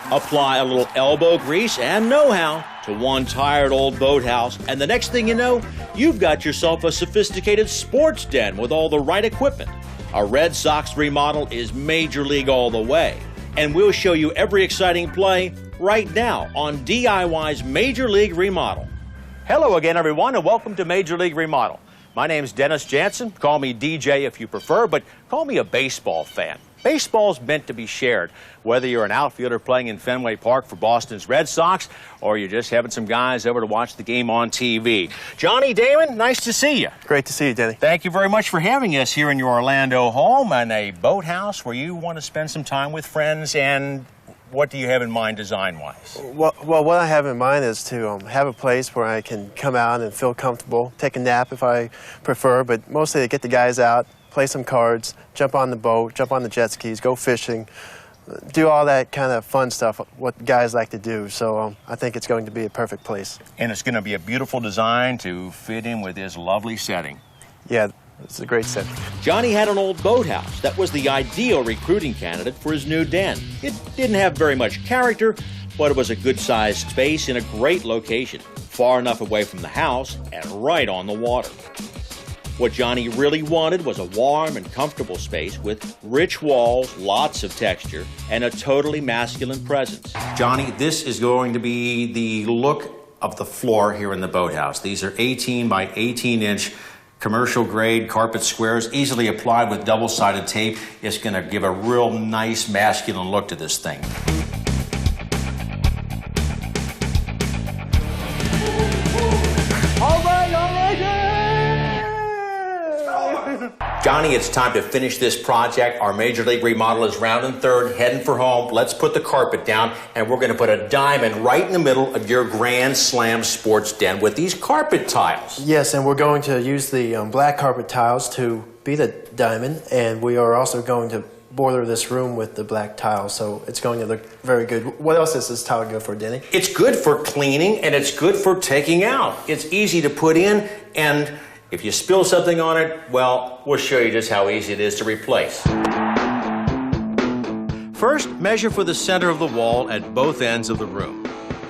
Apply a little elbow grease and know-how to one tired old boathouse, and the next thing you know, you've got yourself a sophisticated sports den with all the right equipment. A Red Sox remodel is Major League all the way, and we'll show you every exciting play right now on DIY's Major League Remodel. Hello again, everyone, and welcome to Major League Remodel. My name's Dennis Jansen. Call me DJ if you prefer, but call me a baseball fan. Baseball's meant to be shared, whether you're an outfielder playing in Fenway Park for Boston's Red Sox, or you're just having some guys over to watch the game on TV. Johnny Damon, nice to see you. Great to see you, Denny. Thank you very much for having us here in your Orlando home in a boathouse where you want to spend some time with friends. And what do you have in mind design-wise? Well, what I have in mind is to have a place where I can come out and feel comfortable, take a nap if I prefer, but mostly to get the guys out, play some cards, jump on the boat, jump on the jet skis, go fishing, do all that kind of fun stuff, what guys like to do. So I think it's going to be a perfect place. And it's going to be a beautiful design to fit in with this lovely setting. Yeah, it's a great set. Johnny had an old boathouse that was the ideal recruiting candidate for his new den. It didn't have very much character, but it was a good-sized space in a great location, far enough away from the house and right on the water. What Johnny really wanted was a warm and comfortable space with rich walls, lots of texture, and a totally masculine presence. Johnny, this is going to be the look of the floor here in the boathouse. These are 18 by 18-inch commercial-grade carpet squares, easily applied with double-sided tape. It's going to give a real nice masculine look to this thing. All right. Johnny, it's time to finish this project. Our Major League Remodel is round and third, heading for home. Let's put the carpet down, and we're going to put a diamond right in the middle of your Grand Slam sports den with these carpet tiles. Yes, and we're going to use the black carpet tiles to be the diamond, and we are also going to border this room with the black tiles, so it's going to look very good. What else is this tile good for, Denny? It's good for cleaning, and it's good for taking out. It's easy to put in, and if you spill something on it, well, we'll show you just how easy it is to replace. First, measure for the center of the wall at both ends of the room.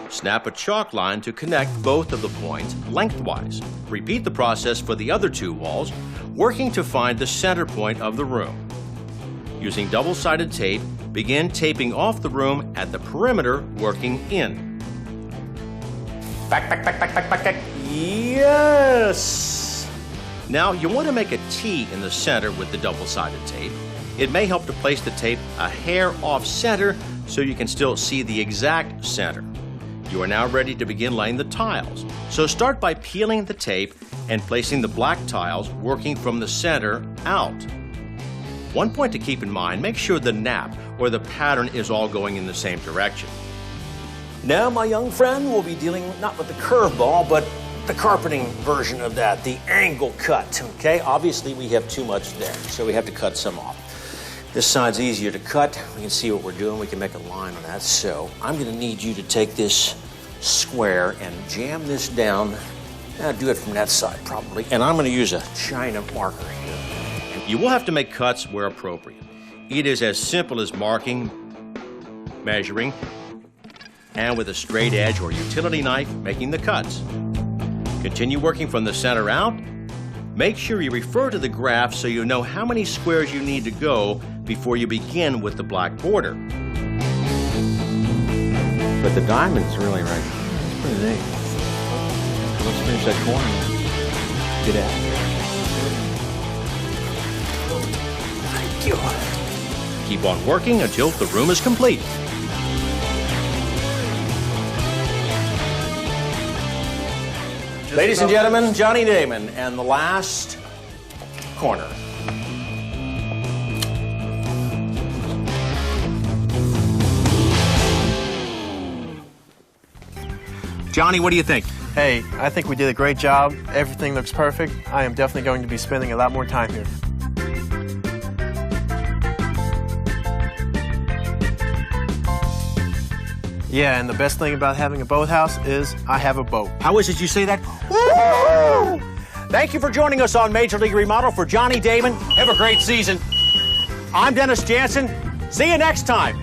Snap a chalk line to connect both of the points lengthwise. Repeat the process for the other two walls, working to find the center point of the room. Using double-sided tape, begin taping off the room at the perimeter, working in. Back. Yes! Now, you want to make a T in the center with the double-sided tape. It may help to place the tape a hair off-center so you can still see the exact center. You are now ready to begin laying the tiles. So start by peeling the tape and placing the black tiles, working from the center out. One point to keep in mind, make sure the nap or the pattern is all going in the same direction. Now, my young friend, we'll be dealing not with the curveball, but the carpeting version of that, the angle cut, okay? Obviously, we have too much there, so we have to cut some off. This side's easier to cut. We can see what we're doing. We can make a line on that. So I'm going to need you to take this square and jam this down. I'll do it from that side, probably. And I'm going to use a China marker here. You will have to make cuts where appropriate. It is as simple as marking, measuring, and with a straight edge or utility knife, making the cuts. Continue working from the center out. Make sure you refer to the graph so you know how many squares you need to go before you begin with the black border. But the diamond's really right. It's pretty neat. Let's finish that corner. Get out. Thank you. Keep on working until the room is complete. Ladies and gentlemen, Johnny Damon and the last corner. Johnny, what do you think? Hey, I think we did a great job. Everything looks perfect. I am definitely going to be spending a lot more time here. Yeah, and the best thing about having a boathouse is I have a boat. How is it you say that? Woo! Thank you for joining us on Major League Remodel. For Johnny Damon, have a great season. I'm Dennis Jansen. See you next time.